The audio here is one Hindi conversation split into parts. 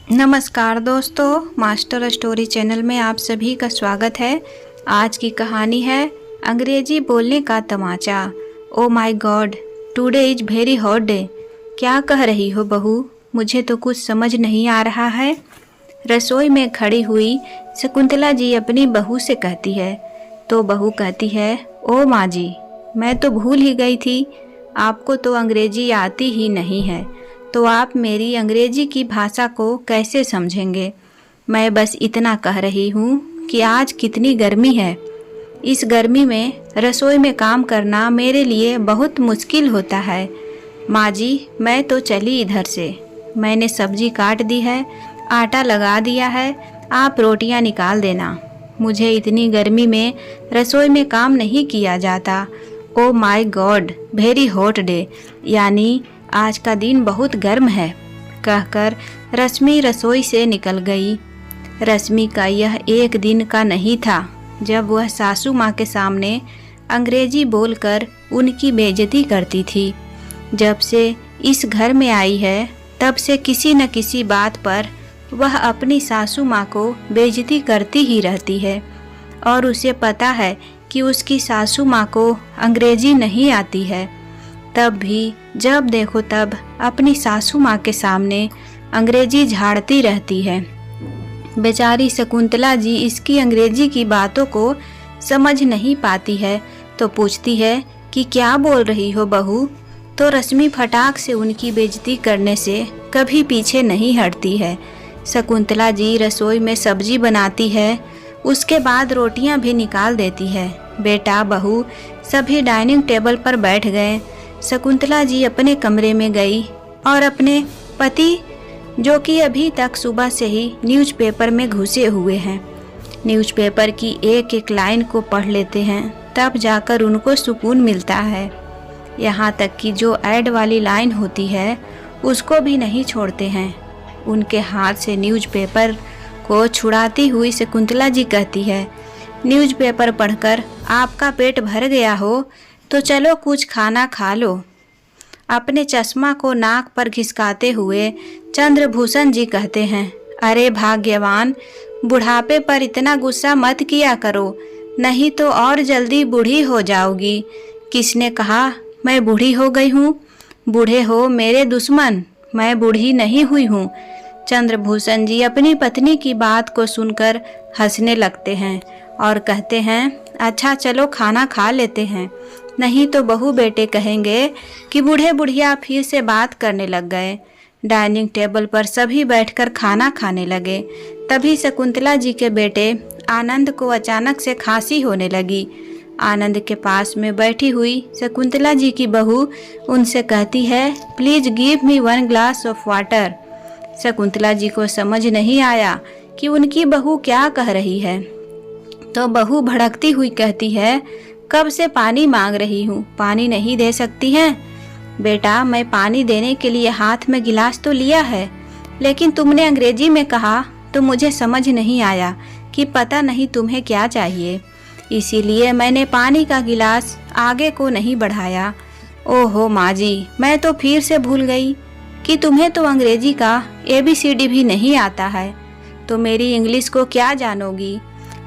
नमस्कार दोस्तों, मास्टर स्टोरी चैनल में आप सभी का स्वागत है। आज की कहानी है अंग्रेजी बोलने का तमाचा। Oh my God, today is very hot day. क्या कह रही हो बहू? मुझे तो कुछ समझ नहीं आ रहा है। रसोई में खड़ी हुई शकुंतला जी अपनी बहू से कहती है तो बहू कहती है, ओ माँ जी, मैं तो भूल ही गई थी, आपको तो अंग्रेजी आती ही नहीं है, तो आप मेरी अंग्रेजी की भाषा को कैसे समझेंगे। मैं बस इतना कह रही हूँ कि आज कितनी गर्मी है। इस गर्मी में रसोई में काम करना मेरे लिए बहुत मुश्किल होता है। माँ जी, मैं तो चली इधर से। मैंने सब्जी काट दी है, आटा लगा दिया है, आप रोटियाँ निकाल देना। मुझे इतनी गर्मी में रसोई में काम नहीं किया जाता। Oh my God, very hot day, यानी आज का दिन बहुत गर्म है, कहकर रश्मि रसोई से निकल गई। रश्मि का यह एक दिन का नहीं था जब वह सासू माँ के सामने अंग्रेजी बोलकर उनकी बेइज्जती करती थी। जब से इस घर में आई है तब से किसी न किसी बात पर वह अपनी सासू माँ को बेइज्जती करती ही रहती है और उसे पता है कि उसकी सासू माँ को अंग्रेजी नहीं आती है। तब भी जब देखो तब अपनी सासू माँ के सामने अंग्रेजी झाड़ती रहती है। बेचारी शकुंतला जी इसकी अंग्रेजी की बातों को समझ नहीं पाती है तो पूछती है कि क्या बोल रही हो बहू। तो रश्मि फटाक से उनकी बेइज्जती करने से कभी पीछे नहीं हटती है। शकुंतला जी रसोई में सब्जी बनाती है, उसके बाद रोटियां भी निकाल देती है। बेटा बहू सभी डाइनिंग टेबल पर बैठ गए। शकुंतला जी अपने कमरे में गई और अपने पति, जो कि अभी तक सुबह से ही न्यूज़पेपर में घुसे हुए हैं, न्यूज़पेपर की एक एक लाइन को पढ़ लेते हैं, तब जाकर उनको सुकून मिलता है। यहाँ तक कि जो ऐड वाली लाइन होती है उसको भी नहीं छोड़ते हैं। उनके हाथ से न्यूज़पेपर को छुड़ाती हुई शकुंतला जी कहती है, न्यूज़पेपर पढ़कर आपका पेट भर गया हो तो चलो कुछ खाना खा लो। अपने चश्मा को नाक पर घिसकाते हुए चंद्रभूषण जी कहते हैं, अरे भाग्यवान, बुढ़ापे पर इतना गुस्सा मत किया करो, नहीं तो और जल्दी बूढ़ी हो जाओगी। किसने कहा मैं बूढ़ी हो गई हूँ? बूढ़े हो मेरे दुश्मन, मैं बूढ़ी नहीं हुई हूँ। चंद्रभूषण जी अपनी पत्नी की बात को सुनकर हंसने लगते हैं और कहते हैं, अच्छा चलो खाना खा लेते हैं, नहीं तो बहू बेटे कहेंगे कि बूढ़े बुढ़िया फिर से बात करने लग गए। डाइनिंग टेबल पर सभी बैठकर खाना खाने लगे। तभी शकुंतला जी के बेटे आनंद को अचानक से खांसी होने लगी। आनंद के पास में बैठी हुई शकुंतला जी की बहू उनसे कहती है, please give me 1 glass of water. Shakuntala ji को समझ नहीं आया कि उनकी बहू क्या कह रही है, तो बहू भड़कती हुई कहती है, कब से पानी मांग रही हूँ, पानी नहीं दे सकती हैं? बेटा मैं पानी देने के लिए हाथ में गिलास तो लिया है, लेकिन तुमने अंग्रेजी में कहा तो मुझे समझ नहीं आया कि पता नहीं तुम्हें क्या चाहिए, इसीलिए मैंने पानी का गिलास आगे को नहीं बढ़ाया। ओहो माँ जी, मैं तो फिर से भूल गई कि तुम्हें तो अंग्रेजी का ABCD भी नहीं आता है, तो मेरी इंग्लिश को क्या जानोगी।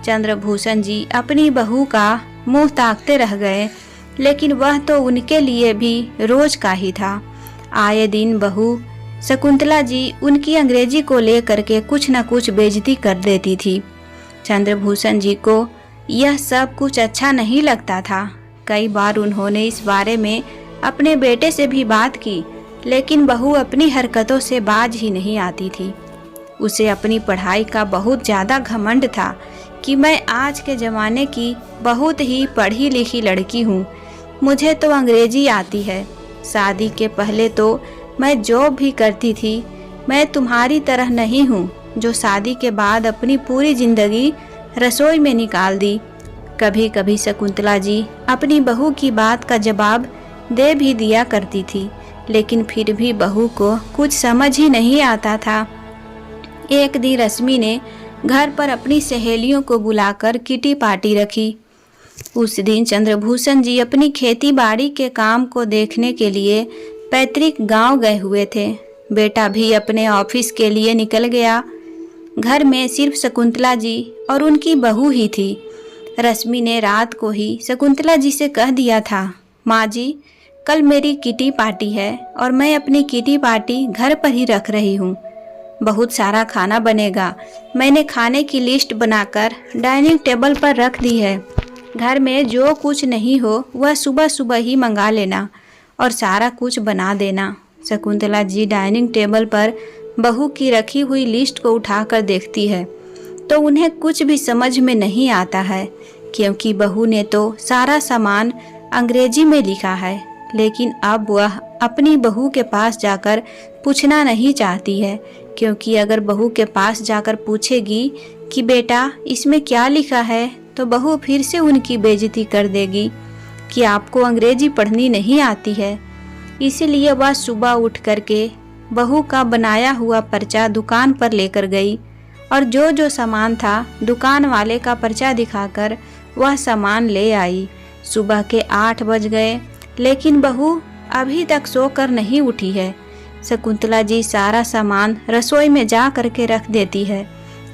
चंद्रभूषण जी अपनी बहू का मुंह ताकते रह गए, लेकिन वह तो उनके लिए भी रोज का ही था। आए दिन बहू शकुंतला जी उनकी अंग्रेजी को लेकर के कुछ न कुछ बेइज्जती कर देती थी। चंद्रभूषण जी को यह सब कुछ अच्छा नहीं लगता था। कई बार उन्होंने इस बारे में अपने बेटे से भी बात की, लेकिन बहू अपनी हरकतों से बाज ही नहीं आती थी। उसे अपनी पढ़ाई का बहुत ज़्यादा घमंड था कि मैं आज के ज़माने की बहुत ही पढ़ी लिखी लड़की हूँ, मुझे तो अंग्रेजी आती है। शादी के पहले तो मैं जॉब भी करती थी, मैं तुम्हारी तरह नहीं हूँ जो शादी के बाद अपनी पूरी ज़िंदगी रसोई में निकाल दी। कभी कभी शकुंतला जी अपनी बहू की बात का जवाब दे भी दिया करती थी, लेकिन फिर भी बहू को कुछ समझ ही नहीं आता था। एक दिन रश्मि ने घर पर अपनी सहेलियों को बुलाकर किटी पार्टी रखी। उस दिन चंद्रभूषण जी अपनी खेती बाड़ी के काम को देखने के लिए पैतृक गांव गए हुए थे। बेटा भी अपने ऑफिस के लिए निकल गया। घर में सिर्फ शकुंतला जी और उनकी बहू ही थी। रश्मि ने रात को ही शकुंतला जी से कह दिया था, माँ जी कल मेरी किटी पार्टी है और मैं अपनी किटी पार्टी घर पर ही रख रही हूँ। बहुत सारा खाना बनेगा। मैंने खाने की लिस्ट बनाकर डाइनिंग टेबल पर रख दी है। घर में जो कुछ नहीं हो वह सुबह सुबह ही मंगा लेना और सारा कुछ बना देना। शकुंतला जी डाइनिंग टेबल पर बहू की रखी हुई लिस्ट को उठाकर देखती है तो उन्हें कुछ भी समझ में नहीं आता है, क्योंकि बहू ने तो सारा सामान अंग्रेजी में लिखा है। लेकिन अब वह अपनी बहू के पास जाकर पूछना नहीं चाहती है, क्योंकि अगर बहू के पास जाकर पूछेगी कि बेटा इसमें क्या लिखा है तो बहू फिर से उनकी बेइज्जती कर देगी कि आपको अंग्रेजी पढ़नी नहीं आती है। इसीलिए वह सुबह उठ करके बहू का बनाया हुआ पर्चा दुकान पर लेकर गई और जो जो सामान था दुकान वाले का पर्चा दिखाकर वह सामान ले आई। सुबह के 8 बज गए, लेकिन बहू अभी तक सोकर नहीं उठी है। शकुंतला जी सारा सामान रसोई में जा करके रख देती है।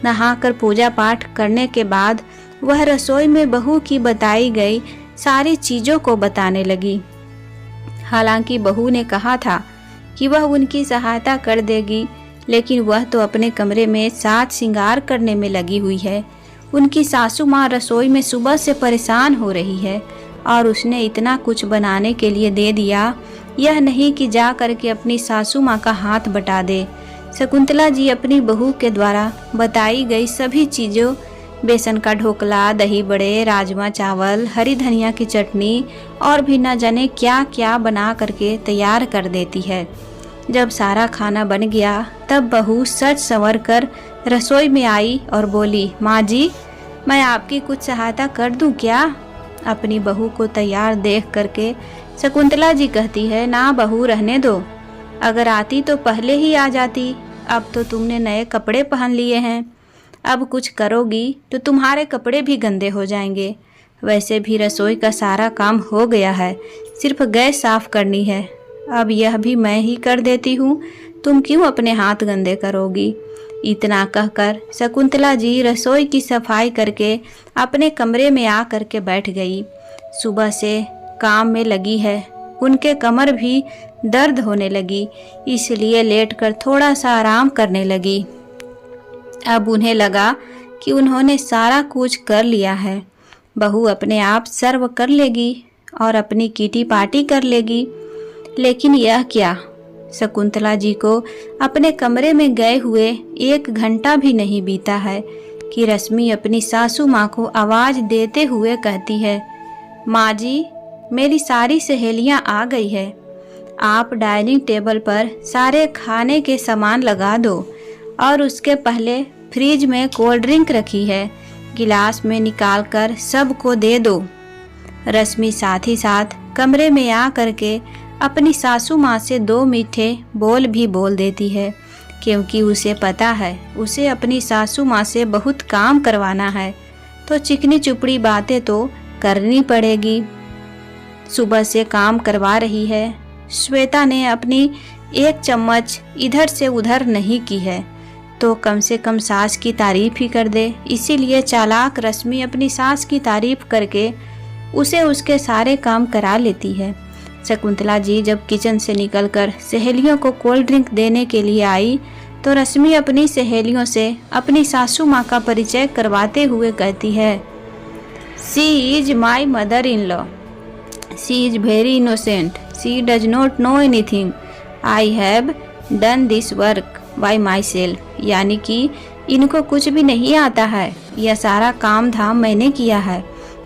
नहाकर पूजा पाठ करने के बाद वह रसोई में बहू की बताई गई सारी चीज़ों को बताने लगी। हालांकि बहू ने कहा था कि वह उनकी सहायता कर देगी, लेकिन वह तो अपने कमरे में साज श्रृंगार करने में लगी हुई है। उनकी सासू माँ रसोई में सुबह से परेशान हो रही है और उसने इतना कुछ बनाने के लिए दे दिया, यह नहीं कि जा करके अपनी सासू माँ का हाथ बटा दे। शकुंतला जी अपनी बहू के द्वारा बताई गई सभी चीज़ों, बेसन का ढोकला, दही बड़े, राजमा चावल, हरी धनिया की चटनी और भी न जाने क्या क्या बना करके तैयार कर देती है। जब सारा खाना बन गया तब बहू सज संवर कर रसोई में आई और बोली, माँ जी मैं आपकी कुछ सहायता कर दूं क्या? अपनी बहू को तैयार देख करके शकुंतला जी कहती है, ना बहू रहने दो, अगर आती तो पहले ही आ जाती। अब तो तुमने नए कपड़े पहन लिए हैं, अब कुछ करोगी तो तुम्हारे कपड़े भी गंदे हो जाएंगे। वैसे भी रसोई का सारा काम हो गया है, सिर्फ गैस साफ करनी है। अब यह भी मैं ही कर देती हूँ, तुम क्यों अपने हाथ गंदे करोगी? इतना कहकर शकुंतला जी रसोई की सफाई करके अपने कमरे में आ करके बैठ गई। सुबह से काम में लगी है, उनके कमर भी दर्द होने लगी, इसलिए लेटकर थोड़ा सा आराम करने लगी। अब उन्हें लगा कि उन्होंने सारा कुछ कर लिया है, बहू अपने आप सर्व कर लेगी और अपनी किटी पार्टी कर लेगी। लेकिन यह क्या, शकुंतला जी को अपने कमरे में गए हुए 1 घंटा भी नहीं बीता है कि रश्मि अपनी सासू माँ को आवाज़ देते हुए कहती है, माँ जी मेरी सारी सहेलियाँ आ गई है, आप डाइनिंग टेबल पर सारे खाने के सामान लगा दो और उसके पहले फ्रिज में कोल्ड ड्रिंक रखी है, गिलास में निकाल कर सबको दे दो। रश्मि साथ ही साथ कमरे में आ करके अपनी सासू माँ से 2 मीठे बोल भी बोल देती है, क्योंकि उसे पता है उसे अपनी सासू माँ से बहुत काम करवाना है, तो चिकनी चुपड़ी बातें तो करनी पड़ेगी। सुबह से काम करवा रही है, श्वेता ने अपनी 1 चम्मच इधर से उधर नहीं की है तो कम से कम सास की तारीफ ही कर दे। इसीलिए चालाक रश्मि अपनी सास की तारीफ करके उसे उसके सारे काम करा लेती है। शकुंतला जी जब किचन से निकलकर सहेलियों को कोल्ड ड्रिंक देने के लिए आई तो रश्मि अपनी सहेलियों से अपनी सासू माँ का परिचय करवाते हुए कहती है, she is my mother in law, she is very innocent, she does not know anything, I have done this work by my self. यानी कि इनको कुछ भी नहीं आता है, यह सारा काम धाम मैंने किया है,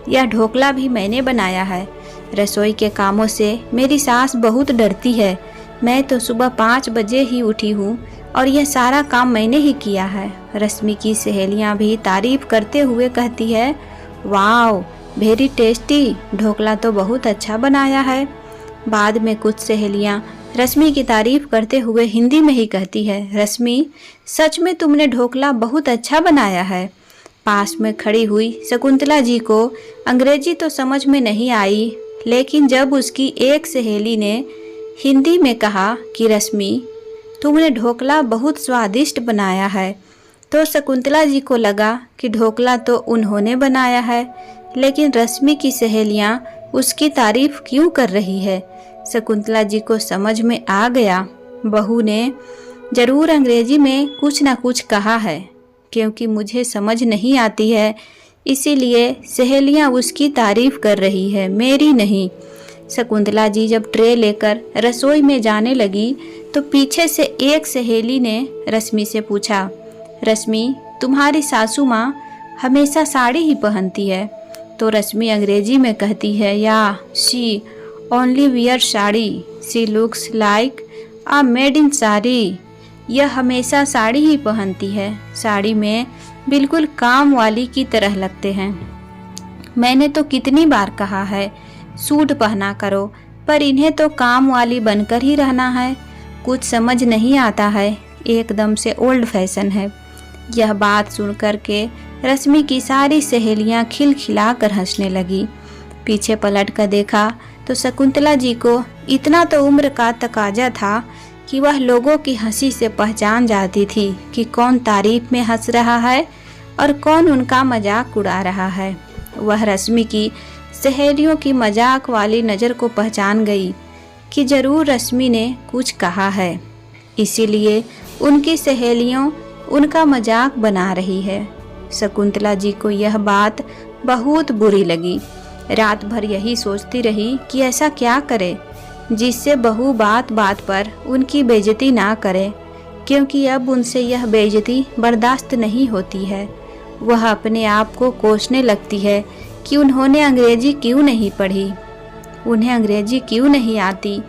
यह ढोकला भी मैंने बनाया है। रसोई के कामों से मेरी सास बहुत डरती है, मैं तो सुबह 5 बजे ही उठी हूँ और यह सारा काम मैंने ही किया है। रश्मि की सहेलियाँ भी तारीफ करते हुए कहती है, वाओ वेरी टेस्टी, ढोकला तो बहुत अच्छा बनाया है। बाद में कुछ सहेलियाँ रश्मि की तारीफ करते हुए हिंदी में ही कहती है, रश्मि सच में तुमने ढोकला बहुत अच्छा बनाया है। पास में खड़ी हुई शकुंतला जी को अंग्रेजी तो समझ में नहीं आई, लेकिन जब उसकी एक सहेली ने हिंदी में कहा कि रश्मि तुमने ढोकला बहुत स्वादिष्ट बनाया है। तो शकुंतला जी को लगा कि ढोकला तो उन्होंने बनाया है, लेकिन रश्मि की सहेलियां उसकी तारीफ क्यों कर रही है। शकुंतला जी को समझ में आ गया, बहू ने जरूर अंग्रेजी में कुछ ना कुछ कहा है, क्योंकि मुझे समझ नहीं आती है, इसीलिए सहेलियां उसकी तारीफ कर रही है, मेरी नहीं। शकुंतला जी जब ट्रे लेकर रसोई में जाने लगी तो पीछे से एक सहेली ने रश्मि से पूछा, रश्मि, तुम्हारी सासू माँ हमेशा साड़ी ही पहनती है। तो रश्मि अंग्रेजी में कहती है, या she only wear sari, she looks like a maid in sari. यह हमेशा साड़ी ही पहनती है, साड़ी में बिल्कुल काम वाली की तरह लगते हैं। मैंने तो कितनी बार कहा है सूट पहना करो, पर इन्हें तो काम वाली बनकर ही रहना है। कुछ समझ नहीं आता है, एकदम से ओल्ड फैशन है। यह बात सुनकर के रश्मि की सारी सहेलियां खिलखिलाकर हंसने लगी। पीछे पलट कर देखा तो शकुंतला जी को इतना तो उम्र का तकाजा था कि वह लोगों की हंसी से पहचान जाती थी कि कौन तारीफ में हंस रहा है और कौन उनका मजाक उड़ा रहा है। वह रश्मि की सहेलियों की मजाक वाली नज़र को पहचान गई कि जरूर रश्मि ने कुछ कहा है, इसीलिए उनकी सहेलियों उनका मजाक बना रही है। शकुंतला जी को यह बात बहुत बुरी लगी। रात भर यही सोचती रही कि ऐसा क्या करे जिससे बहू बात बात पर उनकी बेइज्जती ना करे, क्योंकि अब उनसे यह बेइज्जती बर्दाश्त नहीं होती है। वह अपने आप को कोसने लगती है कि उन्होंने अंग्रेजी क्यों नहीं पढ़ी, उन्हें अंग्रेजी क्यों नहीं आती।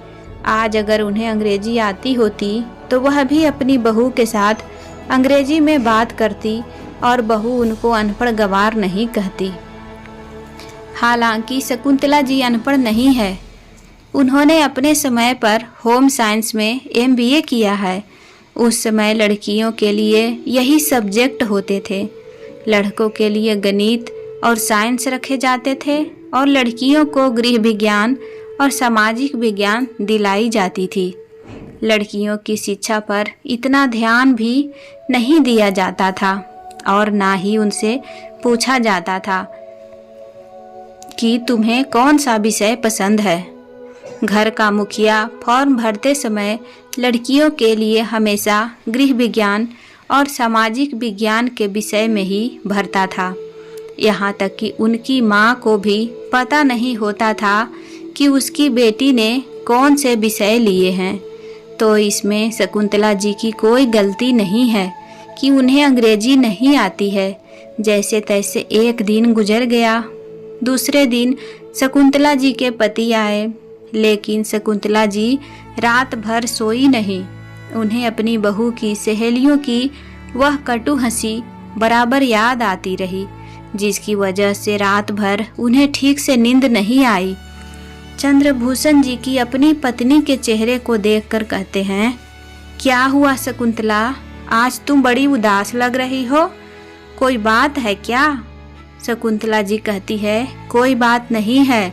आज अगर उन्हें अंग्रेजी आती होती तो वह भी अपनी बहू के साथ अंग्रेजी में बात करती और बहू उनको अनपढ़ गवार नहीं कहती। हालांकि शकुंतला जी अनपढ़ नहीं है, उन्होंने अपने समय पर होम साइंस में MBA किया है। उस समय लड़कियों के लिए यही सब्जेक्ट होते थे। लड़कों के लिए गणित और साइंस रखे जाते थे और लड़कियों को गृह विज्ञान और सामाजिक विज्ञान दिलाई जाती थी। लड़कियों की शिक्षा पर इतना ध्यान भी नहीं दिया जाता था और ना ही उनसे पूछा जाता था कि तुम्हें कौन सा विषय पसंद है। घर का मुखिया फॉर्म भरते समय लड़कियों के लिए हमेशा गृह विज्ञान और सामाजिक विज्ञान के विषय में ही भरता था। यहाँ तक कि उनकी माँ को भी पता नहीं होता था कि उसकी बेटी ने कौन से विषय लिए हैं। तो इसमें शकुंतला जी की कोई गलती नहीं है कि उन्हें अंग्रेजी नहीं आती है। जैसे तैसे एक दिन गुजर गया। दूसरे दिन शकुंतला जी के पति आए, लेकिन शकुंतला जी रात भर सोई नहीं। उन्हें अपनी बहू की सहेलियों की वह कटु हंसी बराबर याद आती रही, जिसकी वजह से रात भर उन्हें ठीक से नींद नहीं आई। चंद्रभूषण जी की अपनी पत्नी के चेहरे को देखकर कहते हैं, क्या हुआ शकुंतला, आज तुम बड़ी उदास लग रही हो, कोई बात है क्या? शकुंतला जी कहती है, कोई बात नहीं है,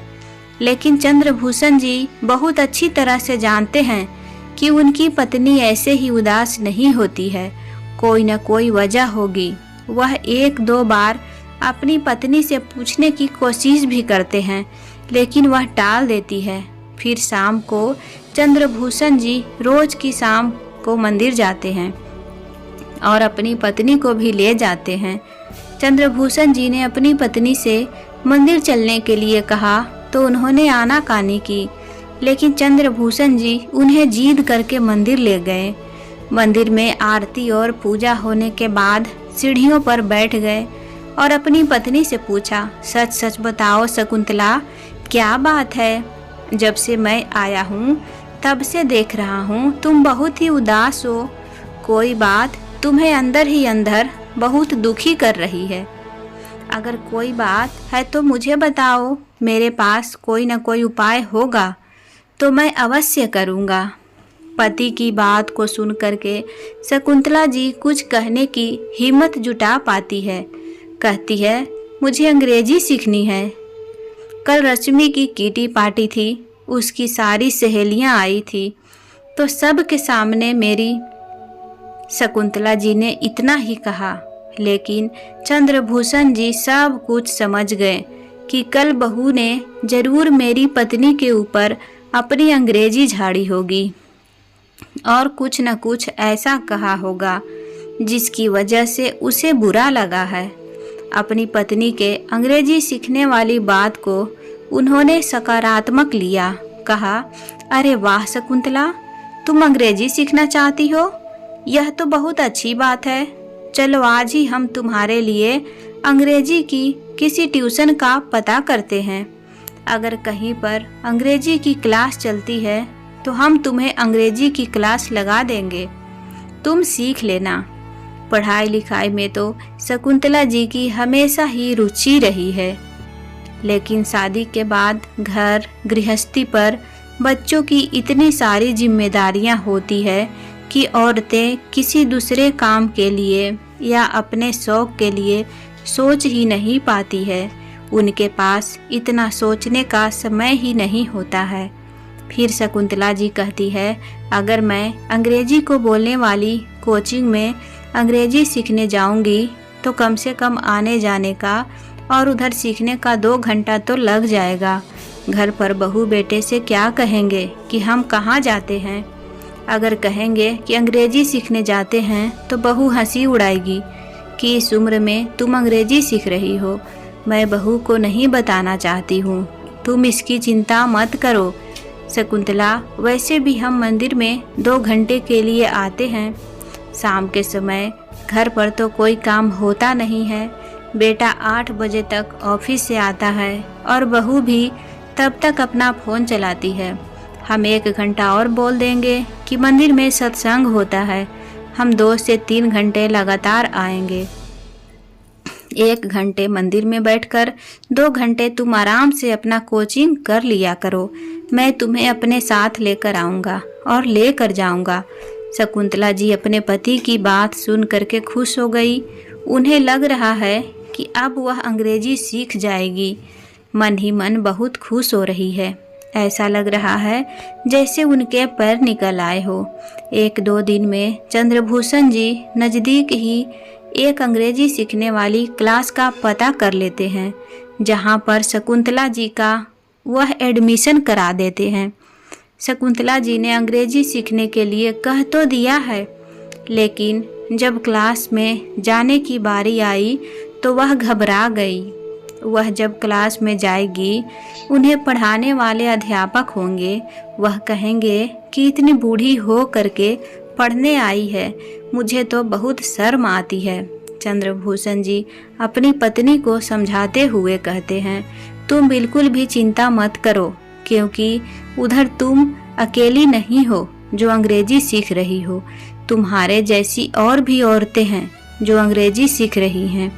लेकिन चंद्रभूषण जी बहुत अच्छी तरह से जानते हैं कि उनकी पत्नी ऐसे ही उदास नहीं होती है, कोई न कोई वजह होगी। वह एक दो बार अपनी पत्नी से पूछने की कोशिश भी करते हैं, लेकिन वह टाल देती है। फिर शाम को चंद्रभूषण जी रोज की शाम को मंदिर जाते हैं और अपनी पत्नी को भी ले जाते हैं। चंद्रभूषण जी ने अपनी पत्नी से मंदिर चलने के लिए कहा तो उन्होंने आनाकानी की, लेकिन चंद्रभूषण जी उन्हें जीद करके मंदिर ले गए। मंदिर में आरती और पूजा होने के बाद सीढ़ियों पर बैठ गए और अपनी पत्नी से पूछा, सच सच बताओ शकुंतला, क्या बात है? जब से मैं आया हूँ तब से देख रहा हूँ तुम बहुत ही उदास हो। कोई बात तुम्हें अंदर ही अंदर बहुत दुखी कर रही है। अगर कोई बात है तो मुझे बताओ, मेरे पास कोई न कोई उपाय होगा तो मैं अवश्य करूँगा। पति की बात को सुन करके शकुंतला जी कुछ कहने की हिम्मत जुटा पाती है। कहती है, मुझे अंग्रेजी सीखनी है। कल रश्मि की किटी पार्टी थी, उसकी सारी सहेलियां आई थी। तो सबके सामने मेरी शकुंतला जी ने इतना ही कहा, लेकिन चंद्रभूषण जी सब कुछ समझ गए कि कल बहू ने जरूर मेरी पत्नी के ऊपर अपनी अंग्रेजी झाड़ी होगी और कुछ न कुछ ऐसा कहा होगा जिसकी वजह से उसे बुरा लगा है। अपनी पत्नी के अंग्रेजी सीखने वाली बात को उन्होंने सकारात्मक लिया। कहा, अरे वाह शकुंतला, तुम अंग्रेजी सीखना चाहती हो, यह तो बहुत अच्छी बात है। चलो आज ही हम तुम्हारे लिए अंग्रेजी की किसी ट्यूशन का पता करते हैं। अगर कहीं पर अंग्रेजी की क्लास चलती है तो हम तुम्हें अंग्रेजी की क्लास लगा देंगे, तुम सीख लेना। पढ़ाई लिखाई में तो शकुंतला जी की हमेशा ही रुचि रही है, लेकिन शादी के बाद घर गृहस्थी पर बच्चों की इतनी सारी जिम्मेदारियां होती है कि औरतें किसी दूसरे काम के लिए या अपने शौक के लिए सोच ही नहीं पाती है। उनके पास इतना सोचने का समय ही नहीं होता है। फिर शकुंतला जी कहती है, अगर मैं अंग्रेजी को बोलने वाली कोचिंग में अंग्रेजी सीखने जाऊंगी तो कम से कम आने जाने का और उधर सीखने का 2 घंटा तो लग जाएगा। घर पर बहू बेटे से क्या कहेंगे कि हम कहाँ जाते हैं। अगर कहेंगे कि अंग्रेजी सीखने जाते हैं तो बहू हंसी उड़ाएगी कि इस उम्र में तुम अंग्रेजी सीख रही हो। मैं बहू को नहीं बताना चाहती हूँ, तुम इसकी चिंता मत करो शकुंतला। वैसे भी हम मंदिर में 2 घंटे के लिए आते हैं। शाम के समय घर पर तो कोई काम होता नहीं है। बेटा 8 बजे तक ऑफिस से आता है और बहू भी तब तक अपना फ़ोन चलाती है। हम 1 घंटा और बोल देंगे कि मंदिर में सत्संग होता है, हम 2 से 3 घंटे लगातार आएंगे। 1 घंटे मंदिर में बैठकर 2 घंटे तुम आराम से अपना कोचिंग कर लिया करो। मैं तुम्हें अपने साथ लेकर आऊँगा और लेकर जाऊँगा। शकुंतला जी अपने पति की बात सुन करके खुश हो गई। उन्हें लग रहा है कि अब वह अंग्रेजी सीख जाएगी। मन ही मन बहुत खुश हो रही है। ऐसा लग रहा है जैसे उनके पैर निकल आए हो। 1-2 दिन में चंद्रभूषण जी नज़दीक ही एक अंग्रेजी सीखने वाली क्लास का पता कर लेते हैं, जहां पर शकुंतला जी का वह एडमिशन करा देते हैं। शकुंतला जी ने अंग्रेजी सीखने के लिए कह तो दिया है, लेकिन जब क्लास में जाने की बारी आई तो वह घबरा गई। वह जब क्लास में जाएगी, उन्हें पढ़ाने वाले अध्यापक होंगे। वह कहेंगे कि इतनी बूढ़ी हो करके पढ़ने आई है, मुझे तो बहुत शर्म आती है। चंद्रभूषण जी अपनी पत्नी को समझाते हुए कहते हैं, तुम बिल्कुल भी चिंता मत करो, क्योंकि उधर तुम अकेली नहीं हो जो अंग्रेजी सीख रही हो। तुम्हारे जैसी और भी औरतें हैं जो अंग्रेजी सीख रही हैं।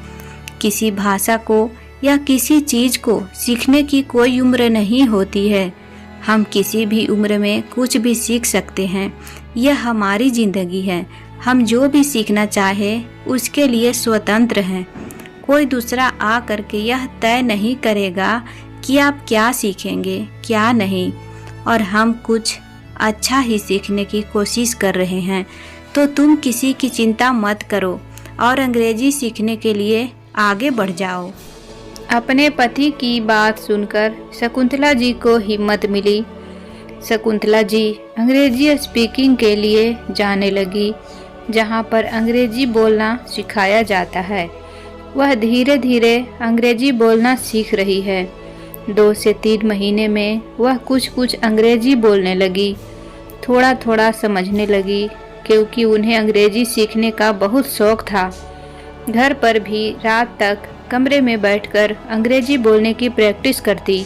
किसी भाषा को या किसी चीज़ को सीखने की कोई उम्र नहीं होती है। हम किसी भी उम्र में कुछ भी सीख सकते हैं। यह हमारी ज़िंदगी है। हम जो भी सीखना चाहे उसके लिए स्वतंत्र हैं। कोई दूसरा आ करके यह तय नहीं करेगा कि आप क्या सीखेंगे क्या नहीं। और हम कुछ अच्छा ही सीखने की कोशिश कर रहे हैं, तो तुम किसी की चिंता मत करो और अंग्रेजी सीखने के लिए आगे बढ़ जाओ। अपने पति की बात सुनकर शकुंतला जी को हिम्मत मिली। शकुंतला जी अंग्रेजी स्पीकिंग के लिए जाने लगी, जहाँ पर अंग्रेजी बोलना सिखाया जाता है। वह धीरे धीरे अंग्रेजी बोलना सीख रही है। 2 से 3 महीने में वह कुछ अंग्रेजी बोलने लगी, थोड़ा थोड़ा समझने लगी, क्योंकि उन्हें अंग्रेजी सीखने का बहुत शौक था। घर पर भी रात तक कमरे में बैठकर अंग्रेजी बोलने की प्रैक्टिस करती।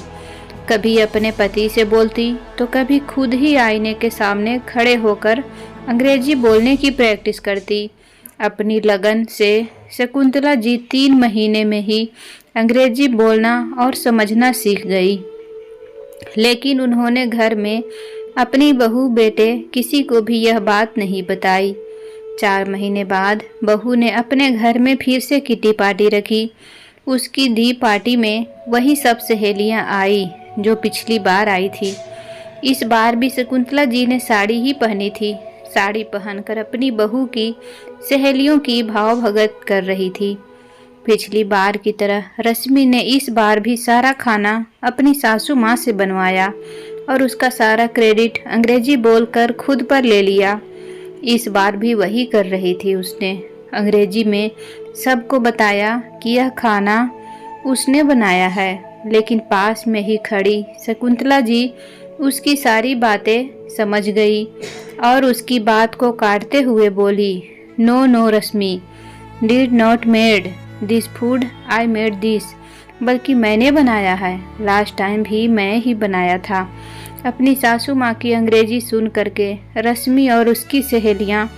कभी अपने पति से बोलती तो कभी खुद ही आईने के सामने खड़े होकर अंग्रेजी बोलने की प्रैक्टिस करती। अपनी लगन से शकुंतला जी 3 महीने में ही अंग्रेजी बोलना और समझना सीख गई। लेकिन उन्होंने घर में अपनी बहू बेटे किसी को भी यह बात नहीं बताई। 4 महीने बाद बहू ने अपने घर में फिर से किटी पार्टी रखी। उसकी दी पार्टी में वही सब सहेलियां आई जो पिछली बार आई थी। इस बार भी शकुंतला जी ने साड़ी ही पहनी थी। साड़ी पहनकर अपनी बहू की सहेलियों की भाव भगत कर रही थी। पिछली बार की तरह रश्मि ने इस बार भी सारा खाना अपनी सासू माँ से बनवाया और उसका सारा क्रेडिट अंग्रेजी बोलकर खुद पर ले लिया। इस बार भी वही कर रही थी। उसने अंग्रेजी में सबको बताया कि यह खाना उसने बनाया है, लेकिन पास में ही खड़ी शकुंतला जी उसकी सारी बातें समझ गई और उसकी बात को काटते हुए बोली, no no Rashmi, did not made this food, I made this. बल्कि मैंने बनाया है, लास्ट टाइम भी मैं ही बनाया था। अपनी सासू माँ की अंग्रेजी सुन करके रश्मि और उसकी सहेलियाँ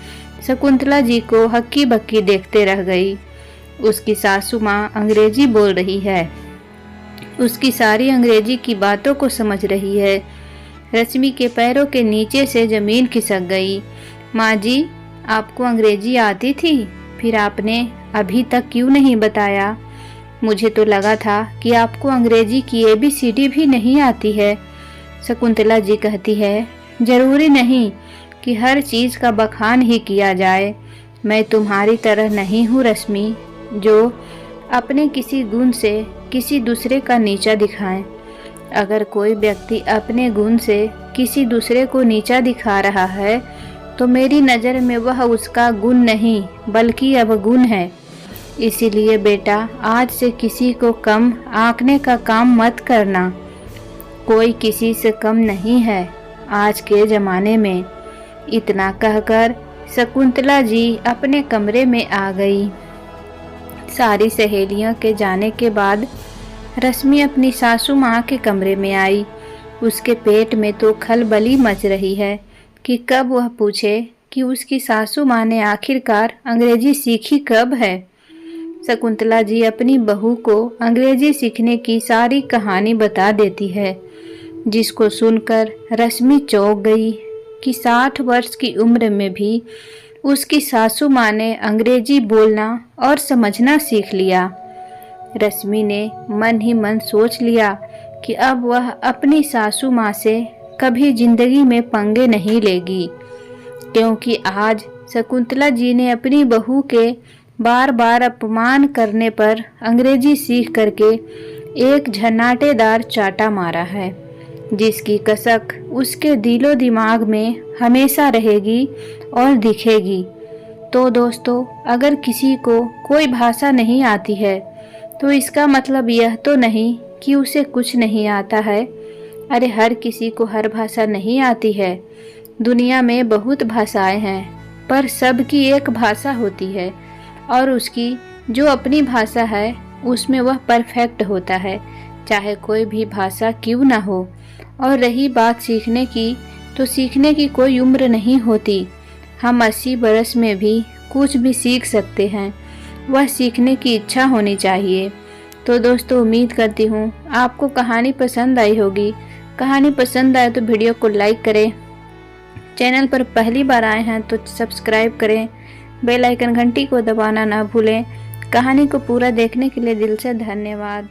शकुंतला जी को हक्की बक्की देखते रह गई। उसकी सासू माँ अंग्रेजी बोल रही है, उसकी सारी अंग्रेजी की बातों को समझ रही है। रश्मि के पैरों के नीचे से जमीन खिसक गई। माँ जी, आपको अंग्रेजी आती थी, फिर आपने अभी तक क्यों नहीं बताया? मुझे तो लगा था कि आपको अंग्रेजी की ABCD भी नहीं आती है। शकुंतला जी कहती है, जरूरी नहीं कि हर चीज़ का बखान ही किया जाए। मैं तुम्हारी तरह नहीं हूँ रश्मि, जो अपने किसी गुण से किसी दूसरे का नीचा दिखाएं। अगर कोई व्यक्ति अपने गुण से किसी दूसरे को नीचा दिखा रहा है तो मेरी नज़र में वह उसका गुण नहीं बल्कि अवगुण है। इसीलिए बेटा, आज से किसी को कम आंकने का काम मत करना। कोई किसी से कम नहीं है आज के ज़माने में। इतना कहकर शकुंतला जी अपने कमरे में आ गई। सारी सहेलियों के जाने के बाद रश्मि अपनी सासू माँ के कमरे में आई। उसके पेट में तो खलबली मच रही है कि कब वह पूछे कि उसकी सासू माँ ने आखिरकार अंग्रेजी सीखी कब है। शकुंतला जी अपनी बहू को अंग्रेजी सीखने की सारी कहानी बता देती है, जिसको सुनकर रश्मि चौंक गई कि 60 वर्ष की उम्र में भी उसकी सासू माँ ने अंग्रेजी बोलना और समझना सीख लिया। रश्मि ने मन ही मन सोच लिया कि अब वह अपनी सासू माँ से कभी जिंदगी में पंगे नहीं लेगी, क्योंकि आज शकुंतला जी ने अपनी बहू के बार बार अपमान करने पर अंग्रेजी सीख करके एक झन्नाटेदार चाटा मारा है, जिसकी कसक उसके दिलो दिमाग में हमेशा रहेगी और दिखेगी। तो दोस्तों, अगर किसी को कोई भाषा नहीं आती है तो इसका मतलब यह तो नहीं कि उसे कुछ नहीं आता है। अरे, हर किसी को हर भाषा नहीं आती है। दुनिया में बहुत भाषाएं हैं, पर सबकी एक भाषा होती है और उसकी जो अपनी भाषा है उसमें वह परफेक्ट होता है, चाहे कोई भी भाषा क्यों ना हो। और रही बात सीखने की, तो सीखने की कोई उम्र नहीं होती। हम 80 बरस में भी कुछ भी सीख सकते हैं, वह सीखने की इच्छा होनी चाहिए। तो दोस्तों, उम्मीद करती हूँ आपको कहानी पसंद आई होगी। कहानी पसंद आए तो वीडियो को लाइक करें, चैनल पर पहली बार आए हैं तो सब्सक्राइब करें, बेल आइकन घंटी को दबाना ना भूलें। कहानी को पूरा देखने के लिए दिल से धन्यवाद।